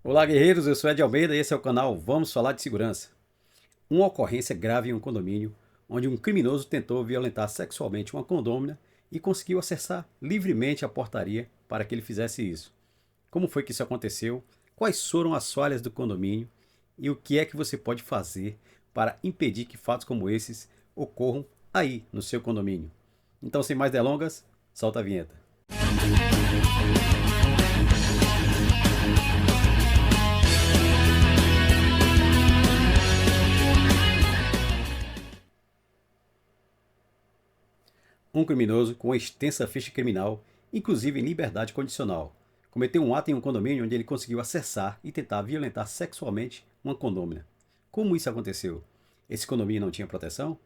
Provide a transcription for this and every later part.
Olá, guerreiros, eu sou Ed Almeida e esse é o canal Vamos Falar de Segurança. Uma ocorrência grave em um condomínio, onde um criminoso tentou violentar sexualmente uma condômina e conseguiu acessar livremente a portaria para que ele fizesse isso. Como foi que isso aconteceu? Quais foram as falhas do condomínio? E o que é que você pode fazer para impedir que fatos como esses ocorram aí no seu condomínio? Então, sem mais delongas, solta a vinheta. Um criminoso com extensa ficha criminal, inclusive em liberdade condicional, cometeu um ato em um condomínio onde ele conseguiu acessar e tentar violentar sexualmente uma condômina. Como isso aconteceu? Esse condomínio não tinha proteção?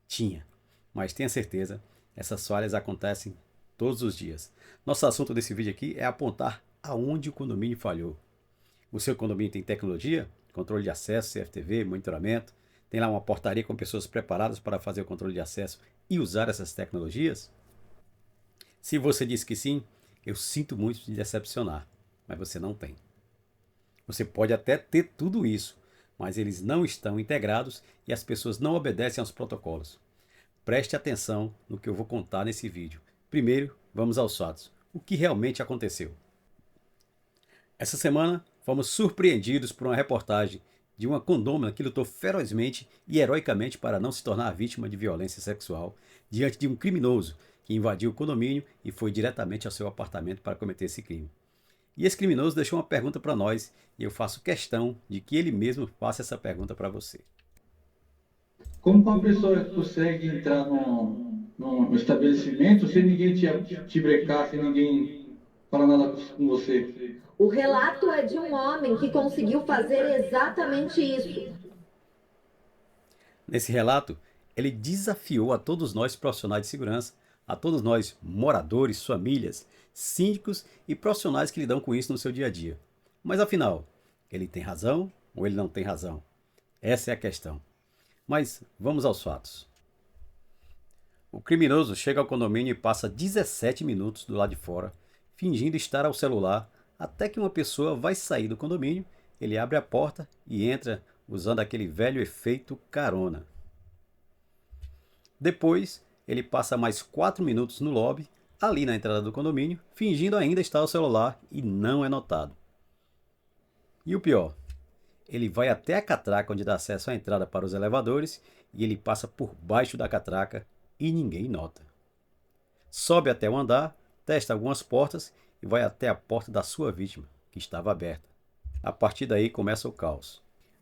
Tinha. Mas tenha certeza, essas falhas acontecem todos os dias. Nosso assunto desse vídeo aqui é apontar aonde o condomínio falhou. O seu condomínio tem tecnologia? Controle de acesso, CFTV, monitoramento? Tem lá uma portaria com pessoas preparadas para fazer o controle de acesso e usar essas tecnologias? Se você diz que sim, eu sinto muito te decepcionar, mas você não tem. Você pode até ter tudo isso, mas eles não estão integrados e as pessoas não obedecem aos protocolos. Preste atenção no que eu vou contar nesse vídeo. Primeiro, vamos aos fatos. O que realmente aconteceu? Essa semana, fomos surpreendidos por uma reportagem de uma condômina que lutou ferozmente e heroicamente para não se tornar vítima de violência sexual diante de um criminoso que invadiu o condomínio e foi diretamente ao seu apartamento para cometer esse crime. E esse criminoso deixou uma pergunta para nós e eu faço questão de que ele mesmo faça essa pergunta para você. Como que uma pessoa consegue entrar num estabelecimento sem ninguém te brecar, sem ninguém falar nada com você? O relato é de um homem que conseguiu fazer exatamente isso. Nesse relato, ele desafiou a todos nós profissionais de segurança, a todos nós moradores, famílias, síndicos e profissionais que lidam com isso no seu dia a dia. Mas afinal, ele tem razão ou ele não tem razão? Essa é a questão. Mas vamos aos fatos. O criminoso chega ao condomínio e passa 17 minutos do lado de fora, fingindo estar ao celular, até que uma pessoa vai sair do condomínio, ele abre a porta e entra usando aquele velho efeito carona. Depois, ele passa mais 4 minutos no lobby, ali na entrada do condomínio, fingindo ainda estar ao celular e não é notado. E o pior, ele vai até a catraca onde dá acesso à entrada para os elevadores e ele passa por baixo da catraca e ninguém nota. Sobe até o andar, testa algumas portas e vai até a porta da sua vítima, que estava aberta. A partir daí começa o caos.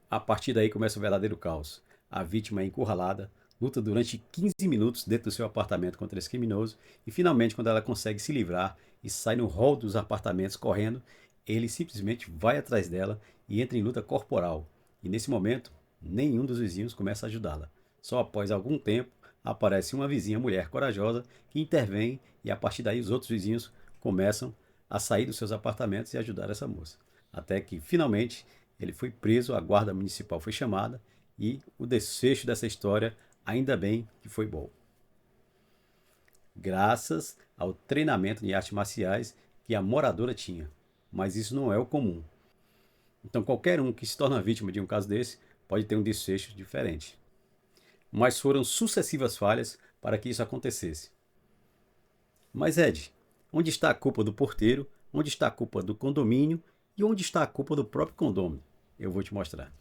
A partir daí começa o verdadeiro caos. A vítima é encurralada, luta durante 15 minutos dentro do seu apartamento contra esse criminoso e finalmente quando ela consegue se livrar e sai no hall dos apartamentos correndo, ele simplesmente vai atrás dela e entra em luta corporal. E nesse momento, nenhum dos vizinhos começa a ajudá-la. Só após algum tempo, aparece uma vizinha mulher corajosa que intervém e a partir daí os outros vizinhos começam a sair dos seus apartamentos e ajudar essa moça. Até que finalmente ele foi preso, a guarda municipal foi chamada e o desfecho dessa história, ainda bem que foi bom. Graças ao treinamento de artes marciais que a moradora tinha. Mas isso não é o comum. Então qualquer um que se torna vítima de um caso desse pode ter um desfecho diferente. Mas foram sucessivas falhas para que isso acontecesse. Mas Ed, onde está a culpa do porteiro? Onde está a culpa do condomínio? E onde está a culpa do próprio condomínio? Eu vou te mostrar.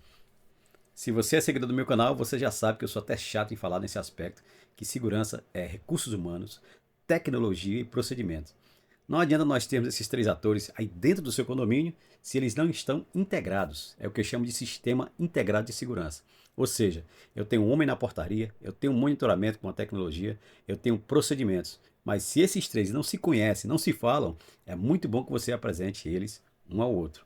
Se você é seguidor do meu canal, você já sabe que eu sou até chato em falar nesse aspecto, que segurança é recursos humanos, tecnologia e procedimentos. Não adianta nós termos esses três atores aí dentro do seu condomínio se eles não estão integrados. É o que eu chamo de sistema integrado de segurança. Ou seja, eu tenho um homem na portaria, eu tenho um monitoramento com a tecnologia, eu tenho procedimentos. Mas se esses três não se conhecem, não se falam, é muito bom que você apresente eles um ao outro.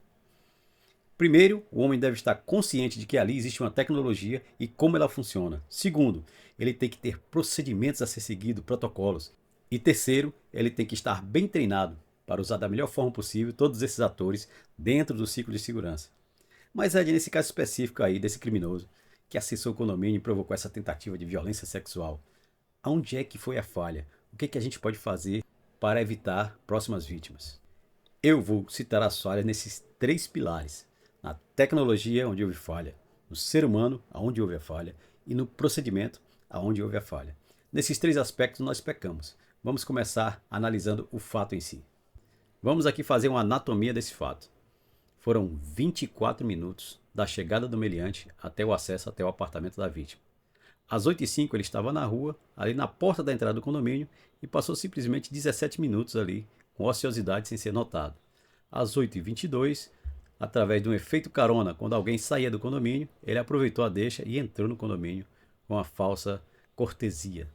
Primeiro, o homem deve estar consciente de que ali existe uma tecnologia e como ela funciona. Segundo, ele tem que ter procedimentos a ser seguidos, protocolos. E terceiro, ele tem que estar bem treinado para usar da melhor forma possível todos esses atores dentro do ciclo de segurança. Mas é nesse caso específico aí desse criminoso que acessou o condomínio e provocou essa tentativa de violência sexual. Onde é que foi a falha? O que é que a gente pode fazer para evitar próximas vítimas? Eu vou citar as falhas nesses três pilares. na tecnologia onde houve falha, no ser humano onde houve a falha e no procedimento onde houve a falha. Nesses 3 aspectos nós pecamos. Vamos começar analisando o fato em si. Vamos aqui fazer uma anatomia desse fato. Foram 24 minutos da chegada do meliante até o acesso até o apartamento da vítima. Às 8h05 ele estava na rua, ali na porta da entrada do condomínio, e passou simplesmente 17 minutos ali, com ociosidade sem ser notado. Às 8h22, através de um efeito carona, quando alguém saía do condomínio, ele aproveitou a deixa e entrou no condomínio com a falsa cortesia.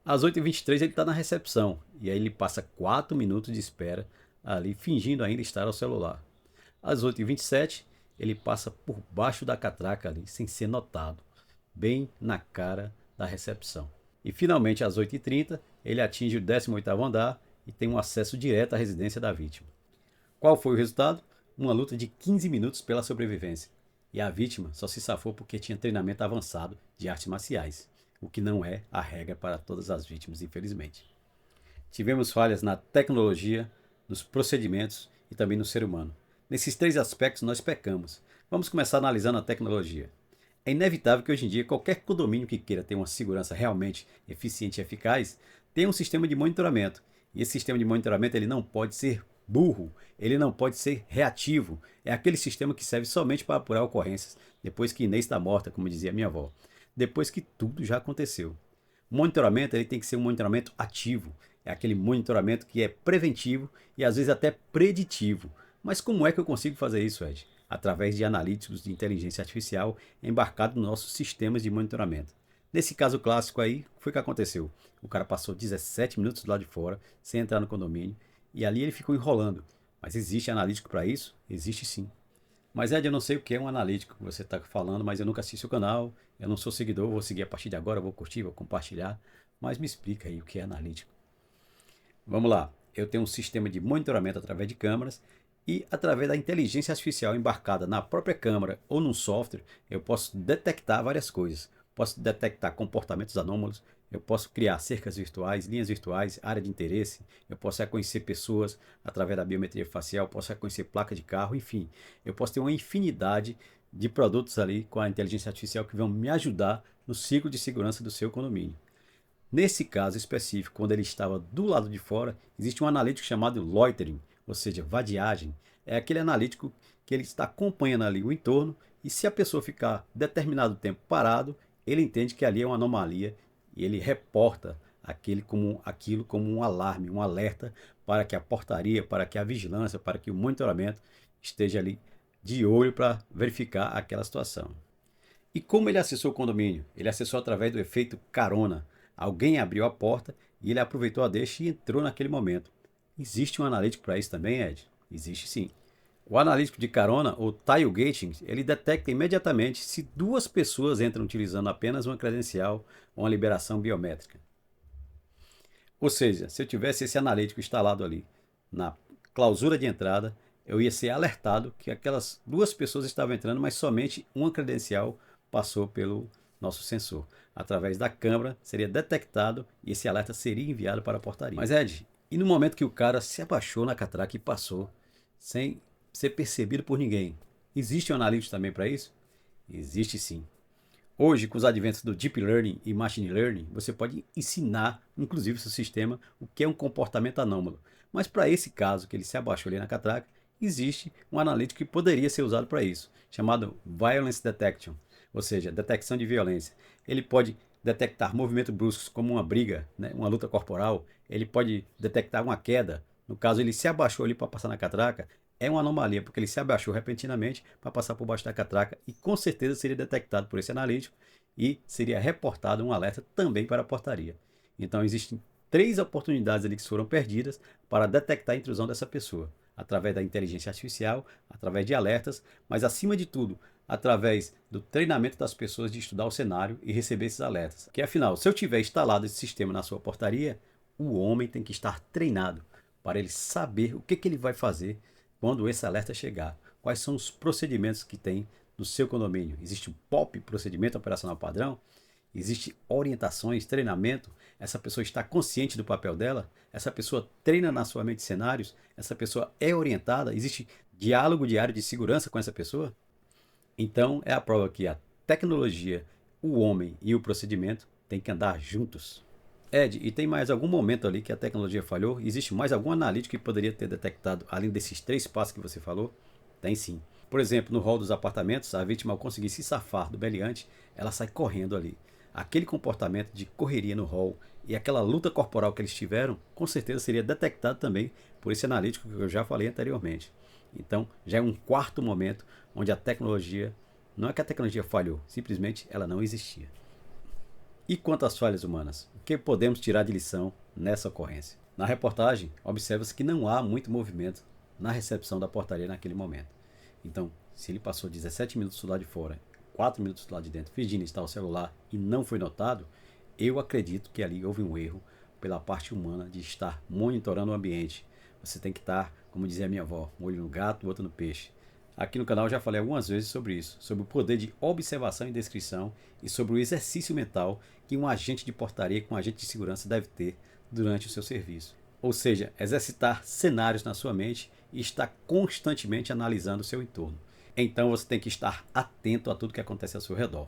Às 8h23 ele está na recepção, e aí ele passa 4 minutos de espera ali, fingindo ainda estar ao celular. Às 8h27 ele passa por baixo da catraca ali, sem ser notado, bem na cara da recepção. E finalmente às 8h30 ele atinge o 18º andar e tem um acesso direto à residência da vítima. Qual foi o resultado? Uma luta de 15 minutos pela sobrevivência. E a vítima só se safou porque tinha treinamento avançado de artes marciais, o que não é a regra para todas as vítimas, infelizmente. Tivemos falhas na tecnologia, nos procedimentos e também no ser humano. Nesses 3 aspectos nós pecamos. Vamos começar analisando a tecnologia. É inevitável que hoje em dia qualquer condomínio que queira ter uma segurança realmente eficiente e eficaz tenha um sistema de monitoramento. E esse sistema de monitoramento ele não pode ser burro, ele não pode ser reativo. É aquele sistema que serve somente para apurar ocorrências depois que Inês está morta, como dizia minha avó. Depois que tudo já aconteceu. O monitoramento ele tem que ser um monitoramento ativo. É aquele monitoramento que é preventivo e às vezes até preditivo. Mas como é que eu consigo fazer isso, Ed? Através de analíticos de inteligência artificial embarcados nos nossos sistemas de monitoramento. Nesse caso clássico aí, foi o que aconteceu. O cara passou 17 minutos do lado de fora, sem entrar no condomínio, e ali ele ficou enrolando. Mas existe analítico para isso? Existe sim. Mas Ed, eu não sei o que é um analítico que você está falando, mas eu nunca assisti o canal, eu não sou seguidor, vou seguir a partir de agora, vou curtir, vou compartilhar. Mas me explica aí o que é analítico. Vamos lá, eu tenho um sistema de monitoramento através de câmeras, e através da inteligência artificial embarcada na própria câmera ou num software, eu posso detectar várias coisas. Posso detectar comportamentos anômalos, eu posso criar cercas virtuais, linhas virtuais, área de interesse, eu posso reconhecer pessoas através da biometria facial, posso reconhecer placa de carro, enfim. Eu posso ter uma infinidade de produtos ali com a inteligência artificial que vão me ajudar no ciclo de segurança do seu condomínio. Nesse caso específico, quando ele estava do lado de fora, existe um analítico chamado loitering, ou seja, vadiagem. É aquele analítico que ele está acompanhando ali o entorno e se a pessoa ficar determinado tempo parado, ele entende que ali é uma anomalia e ele reporta aquilo como um alarme, um alerta para que a portaria, para que a vigilância, para que o monitoramento esteja ali de olho para verificar aquela situação. E como ele acessou o condomínio? Ele acessou através do efeito carona. Alguém abriu a porta e ele aproveitou a deixa e entrou naquele momento. Existe um analítico para isso também, Ed? Existe sim. O analítico de carona, ou tailgating, ele detecta imediatamente se 2 pessoas entram utilizando apenas uma credencial ou uma liberação biométrica. Ou seja, se eu tivesse esse analítico instalado ali na clausura de entrada, eu ia ser alertado que aquelas 2 pessoas estavam entrando, mas somente uma credencial passou pelo nosso sensor. Através da câmera seria detectado e esse alerta seria enviado para a portaria. Mas Ed, e no momento que o cara se abaixou na catraca e passou, sem ser percebido por ninguém, existe um analítico também para isso? Existe sim. Hoje, com os adventos do Deep Learning e Machine Learning, você pode ensinar, inclusive, seu sistema, o que é um comportamento anômalo. Mas para esse caso, que ele se abaixou ali na catraca, existe um analítico que poderia ser usado para isso, chamado Violence Detection, ou seja, detecção de violência. Ele pode detectar movimentos bruscos como uma briga, né, uma luta corporal, ele pode detectar uma queda. No caso, ele se abaixou ali para passar na catraca, é uma anomalia, porque ele se abaixou repentinamente para passar por baixo da catraca e com certeza seria detectado por esse analítico e seria reportado um alerta também para a portaria. Então existem 3 oportunidades ali que foram perdidas para detectar a intrusão dessa pessoa, através da inteligência artificial, através de alertas, mas acima de tudo, através do treinamento das pessoas de estudar o cenário e receber esses alertas. Porque afinal, se eu tiver instalado esse sistema na sua portaria, o homem tem que estar treinado para ele saber o que ele vai fazer quando esse alerta chegar. Quais são os procedimentos que tem no seu condomínio? Existe o POP, Procedimento Operacional Padrão? Existe orientações, treinamento? Essa pessoa está consciente do papel dela? Essa pessoa treina na sua mente cenários? Essa pessoa é orientada? Existem diálogo diário de segurança com essa pessoa? Então é a prova que a tecnologia, o homem e o procedimento têm que andar juntos. Ed, e tem mais algum momento ali que a tecnologia falhou? Existe mais algum analítico que poderia ter detectado, além desses 3 passos que você falou? Tem sim. Por exemplo, no hall dos apartamentos, a vítima, ao conseguir se safar do meliante, ela sai correndo ali. Aquele comportamento de correria no hall e aquela luta corporal que eles tiveram, com certeza seria detectado também por esse analítico que eu já falei anteriormente. Então, já é um quarto momento onde a tecnologia, não é que a tecnologia falhou, simplesmente ela não existia. E quanto às falhas humanas? O que podemos tirar de lição nessa ocorrência? Na reportagem, observa-se que não há muito movimento na recepção da portaria naquele momento. Então, se ele passou 17 minutos do lado de fora, 4 minutos do lado de dentro, fingindo estar o celular e não foi notado, eu acredito que ali houve um erro pela parte humana de estar monitorando o ambiente. Você tem que estar, como dizia a minha avó, um olho no gato, o outro no peixe. Aqui no canal eu já falei algumas vezes sobre isso, sobre o poder de observação e descrição e sobre o exercício mental que um agente de portaria com um agente de segurança deve ter durante o seu serviço. Ou seja, exercitar cenários na sua mente e estar constantemente analisando o seu entorno. Então você tem que estar atento a tudo que acontece ao seu redor.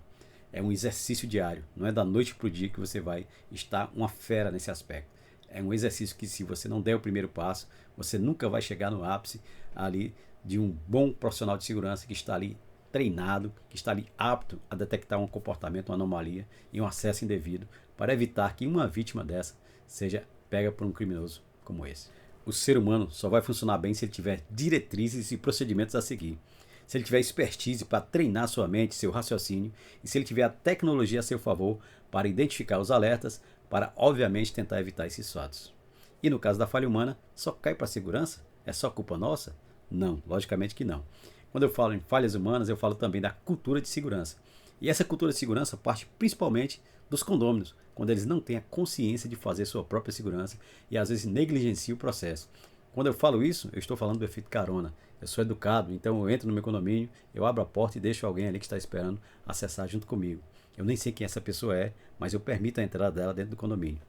É um exercício diário, não é da noite para o dia que você vai estar uma fera nesse aspecto. É um exercício que, se você não der o primeiro passo, você nunca vai chegar no ápice ali de um bom profissional de segurança que está ali treinado, que está ali apto a detectar um comportamento, uma anomalia e um acesso indevido para evitar que uma vítima dessa seja pega por um criminoso como esse. O ser humano só vai funcionar bem se ele tiver diretrizes e procedimentos a seguir. Se ele tiver expertise para treinar sua mente, seu raciocínio, e se ele tiver a tecnologia a seu favor para identificar os alertas, para obviamente tentar evitar esses fatos. E no caso da falha humana, só cai para a segurança? É só culpa nossa? Não, logicamente que não. Quando eu falo em falhas humanas, eu falo também da cultura de segurança. E essa cultura de segurança parte principalmente dos condôminos, quando eles não têm a consciência de fazer sua própria segurança e às vezes negligenciam o processo. Quando eu falo isso, eu estou falando do efeito carona. Eu sou educado, então eu entro no meu condomínio, eu abro a porta e deixo alguém ali que está esperando acessar junto comigo. Eu nem sei quem essa pessoa é, mas eu permito a entrada dela dentro do condomínio.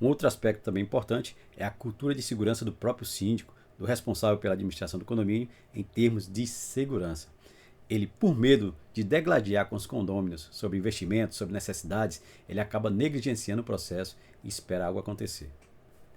Um outro aspecto também importante é a cultura de segurança do próprio síndico, do responsável pela administração do condomínio, em termos de segurança. Ele, por medo de degladiar com os condôminos sobre investimentos, sobre necessidades, ele acaba negligenciando o processo e espera algo acontecer.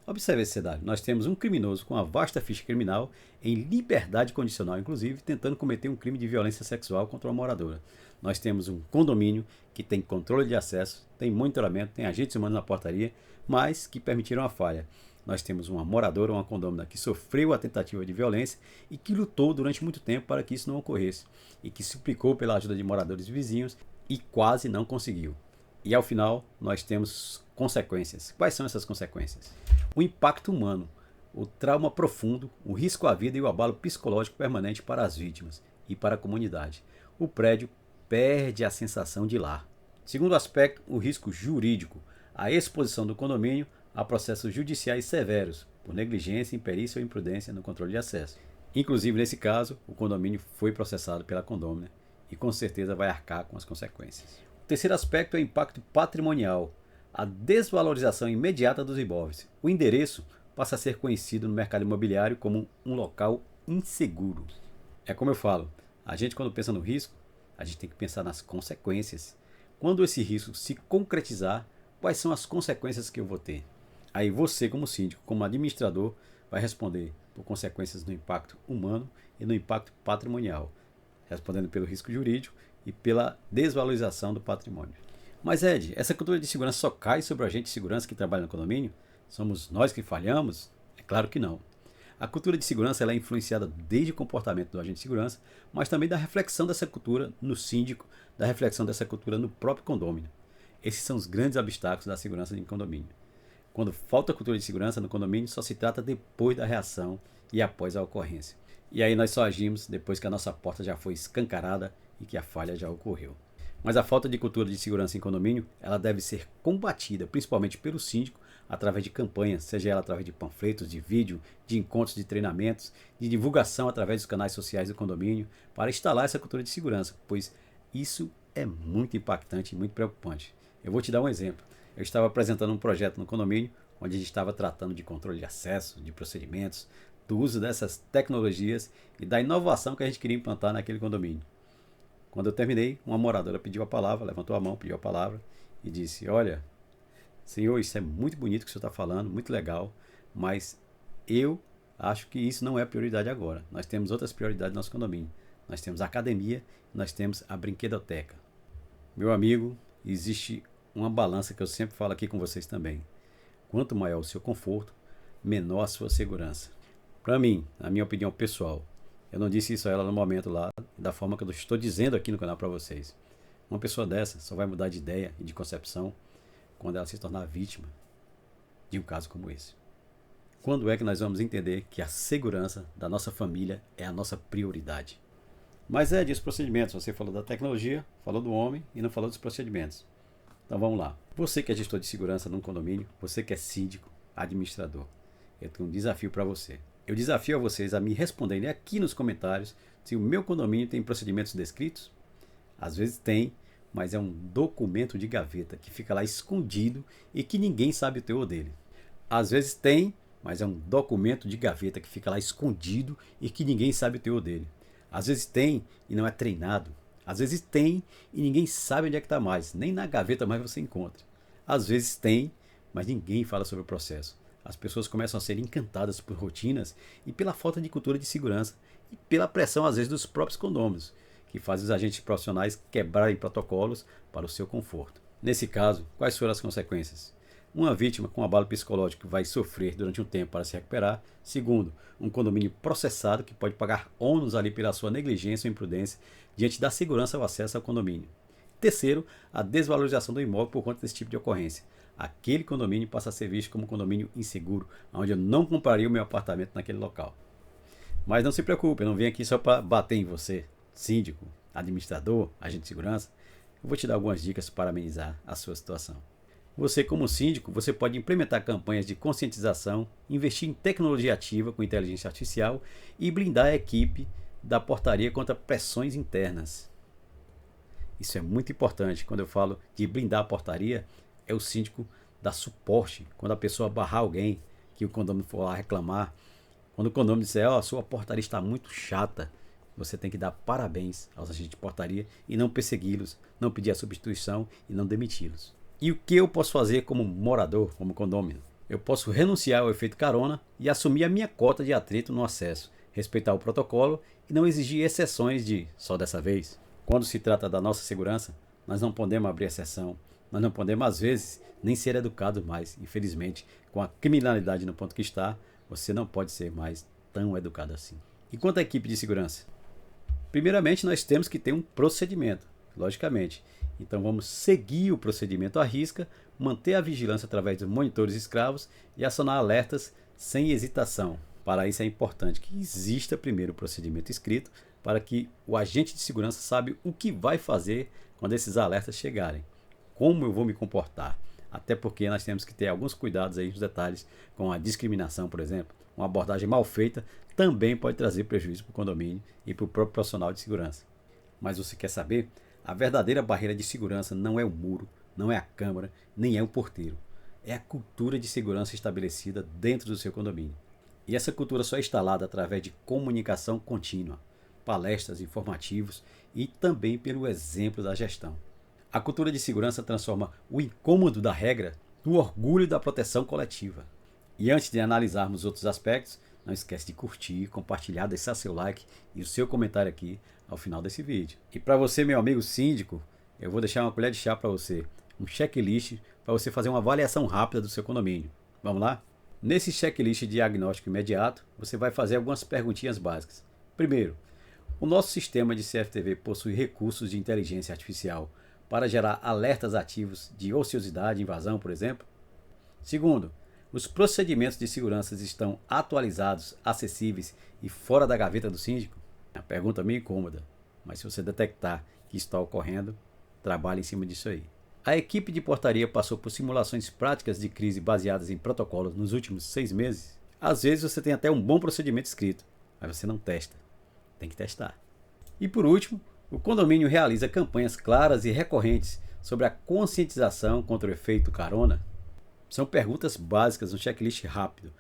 Observe esse cenário. Nós temos um criminoso com uma vasta ficha criminal, em liberdade condicional, inclusive, tentando cometer um crime de violência sexual contra uma moradora. Nós temos um condomínio que tem controle de acesso, tem monitoramento, tem agentes humanos na portaria, mas que permitiram a falha. Nós temos uma moradora, uma condômina que sofreu a tentativa de violência e que lutou durante muito tempo para que isso não ocorresse, e que suplicou pela ajuda de moradores vizinhos e quase não conseguiu. E ao final, nós temos consequências. Quais são essas consequências? O impacto humano, o trauma profundo, o risco à vida e o abalo psicológico permanente para as vítimas e para a comunidade. O prédio perde a sensação de lar. Segundo aspecto, o risco jurídico, a exposição do condomínio a processos judiciais severos por negligência, imperícia ou imprudência no controle de acesso. Inclusive, nesse caso, o condomínio foi processado pela condômina e com certeza vai arcar com as consequências. O terceiro aspecto é o impacto patrimonial, a desvalorização imediata dos imóveis. O endereço passa a ser conhecido no mercado imobiliário como um local inseguro. É como eu falo, a gente quando pensa no risco, a gente tem que pensar nas consequências. Quando esse risco se concretizar, quais são as consequências que eu vou ter? Aí você, como síndico, como administrador, vai responder por consequências no impacto humano e no impacto patrimonial, respondendo pelo risco jurídico e pela desvalorização do patrimônio. Mas Ed, essa cultura de segurança só cai sobre o agente de segurança que trabalha no condomínio? Somos nós que falhamos? É claro que não. A cultura de segurança ela é influenciada desde o comportamento do agente de segurança, mas também da reflexão dessa cultura no síndico, da reflexão dessa cultura no próprio condomínio. Esses são os grandes obstáculos da segurança em condomínio. Quando falta cultura de segurança no condomínio, só se trata depois da reação e após a ocorrência. E aí nós só agimos depois que a nossa porta já foi escancarada e que a falha já ocorreu. Mas a falta de cultura de segurança em condomínio, ela deve ser combatida, principalmente pelo síndico, através de campanhas, seja ela através de panfletos, de vídeo, de encontros de treinamentos, de divulgação através dos canais sociais do condomínio, para instalar essa cultura de segurança, pois isso é muito impactante e muito preocupante. Eu vou te dar um exemplo. Eu estava apresentando um projeto no condomínio, onde a gente estava tratando de controle de acesso, de procedimentos, do uso dessas tecnologias e da inovação que a gente queria implantar naquele condomínio. Quando eu terminei, uma moradora pediu a palavra, levantou a mão, pediu a palavra e disse: olha, senhor, isso é muito bonito que o senhor está falando, muito legal, mas eu acho que isso não é prioridade agora. Nós temos outras prioridades no nosso condomínio. Nós temos a academia, nós temos a brinquedoteca. Meu amigo, existe uma balança que eu sempre falo aqui com vocês também. Quanto maior o seu conforto, menor a sua segurança. Para mim, na minha opinião pessoal, eu não disse isso a ela no momento lá, da forma que eu estou dizendo aqui no canal para vocês. Uma pessoa dessa só vai mudar de ideia e de concepção quando ela se tornar vítima de um caso como esse. Quando é que nós vamos entender que a segurança da nossa família é a nossa prioridade? Mas é disso procedimentos. Você falou da tecnologia, falou do homem e não falou dos procedimentos. Então vamos lá. Você que é gestor de segurança num condomínio, você que é síndico, administrador, eu tenho um desafio para você. Eu desafio a vocês a me responderem aqui nos comentários se o meu condomínio tem procedimentos descritos. Às vezes tem, mas é um documento de gaveta que fica lá escondido e que ninguém sabe o teor dele. Às vezes tem, mas é um documento de gaveta que fica lá escondido e que ninguém sabe o teor dele. Às vezes tem e não é treinado. Às vezes tem e ninguém sabe onde é que está mais. Nem na gaveta mais você encontra. Às vezes tem, mas ninguém fala sobre o processo. As pessoas começam a ser encantadas por rotinas e pela falta de cultura de segurança e pela pressão, às vezes, dos próprios condôminos, que fazem os agentes profissionais quebrarem protocolos para o seu conforto. Nesse caso, quais foram as consequências? Uma vítima com abalo psicológico vai sofrer durante um tempo para se recuperar. Segundo, um condomínio processado que pode pagar ônus ali pela sua negligência ou imprudência diante da segurança ao acesso ao condomínio. Terceiro, a desvalorização do imóvel por conta desse tipo de ocorrência. Aquele condomínio passa a ser visto como um condomínio inseguro, onde eu não compraria o meu apartamento naquele local. Mas não se preocupe, eu não venho aqui só para bater em você, síndico, administrador, agente de segurança. Eu vou te dar algumas dicas para amenizar a sua situação. Você, como síndico, você pode implementar campanhas de conscientização, investir em tecnologia ativa com inteligência artificial e blindar a equipe da portaria contra pressões internas. Isso é muito importante. Quando eu falo de blindar a portaria, é o síndico dar suporte. Quando a pessoa barrar alguém, que o condomínio for lá reclamar, quando o condomínio disser: a sua portaria está muito chata, você tem que dar parabéns aos agentes de portaria e não persegui-los, não pedir a substituição e não demiti-los. E o que eu posso fazer como morador, como condômino? Eu posso renunciar ao efeito carona e assumir a minha cota de atrito no acesso, respeitar o protocolo e não exigir exceções de só dessa vez. Quando se trata da nossa segurança, nós não podemos abrir exceção, nós não podemos às vezes nem ser educados mais. Infelizmente, com a criminalidade no ponto que está, você não pode ser mais tão educado assim. E quanto à equipe de segurança? Primeiramente, nós temos que ter um procedimento, logicamente. Então vamos seguir o procedimento à risca, manter a vigilância através dos monitores escravos e acionar alertas sem hesitação. Para isso é importante que exista primeiro o procedimento escrito para que o agente de segurança saiba o que vai fazer quando esses alertas chegarem. Como eu vou me comportar? Até porque nós temos que ter alguns cuidados aí nos detalhes com a discriminação, por exemplo. Uma abordagem mal feita também pode trazer prejuízo para o condomínio e para o próprio profissional de segurança. Mas você quer saber? A verdadeira barreira de segurança não é o muro, não é a câmara, nem é o porteiro. É a cultura de segurança estabelecida dentro do seu condomínio. E essa cultura só é instalada através de comunicação contínua, palestras, informativos e também pelo exemplo da gestão. A cultura de segurança transforma o incômodo da regra no orgulho da proteção coletiva. E antes de analisarmos outros aspectos, não esquece de curtir, compartilhar, deixar seu like e o seu comentário aqui ao final desse vídeo. E para você, meu amigo síndico, eu vou deixar uma colher de chá para você, um checklist para você fazer uma avaliação rápida do seu condomínio. Vamos lá? Nesse checklist de diagnóstico imediato, você vai fazer algumas perguntinhas básicas. Primeiro, o nosso sistema de CFTV possui recursos de inteligência artificial para gerar alertas ativos de ociosidade e invasão, por exemplo? Segundo, os procedimentos de segurança estão atualizados, acessíveis e fora da gaveta do síndico? A pergunta é meio incômoda, mas se você detectar que está ocorrendo, trabalhe em cima disso aí. A equipe de portaria passou por simulações práticas de crise baseadas em protocolos nos últimos 6 meses? Às vezes você tem até um bom procedimento escrito, mas você não testa. Tem que testar. E por último, o condomínio realiza campanhas claras e recorrentes sobre a conscientização contra o efeito carona? São perguntas básicas, um checklist rápido,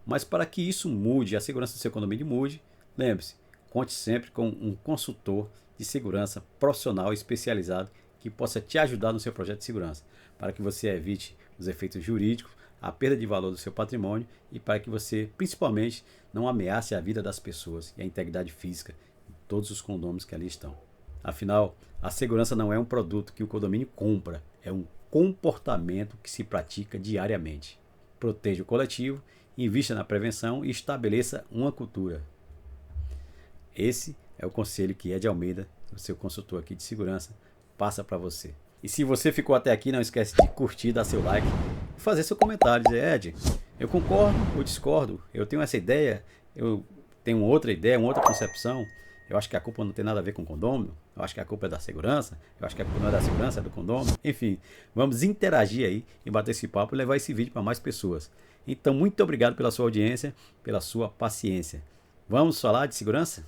Mas para que isso mude, a segurança do seu condomínio mude, lembre-se, conte sempre com um consultor de segurança profissional especializado que possa te ajudar no seu projeto de segurança, para que você evite os efeitos jurídicos, a perda de valor do seu patrimônio e para que você, principalmente, não ameace a vida das pessoas e a integridade física de todos os condôminos que ali estão. Afinal, a segurança não é um produto que o condomínio compra, é um comportamento que se pratica diariamente. Proteja o coletivo, invista na prevenção e estabeleça uma cultura. Esse é o conselho que Ed Almeida, o seu consultor aqui de segurança, passa para você. E se você ficou até aqui, não esquece de curtir, dar seu like e fazer seu comentário, dizer, Ed, eu concordo ou discordo, eu tenho essa ideia, eu tenho outra ideia, uma outra concepção, eu acho que a culpa não tem nada a ver com o condômino, eu acho que a culpa é da segurança, eu acho que a culpa não é da segurança, é do condômino. Enfim, vamos interagir aí e bater esse papo e levar esse vídeo para mais pessoas. Então, muito obrigado pela sua audiência, pela sua paciência. Vamos falar de segurança?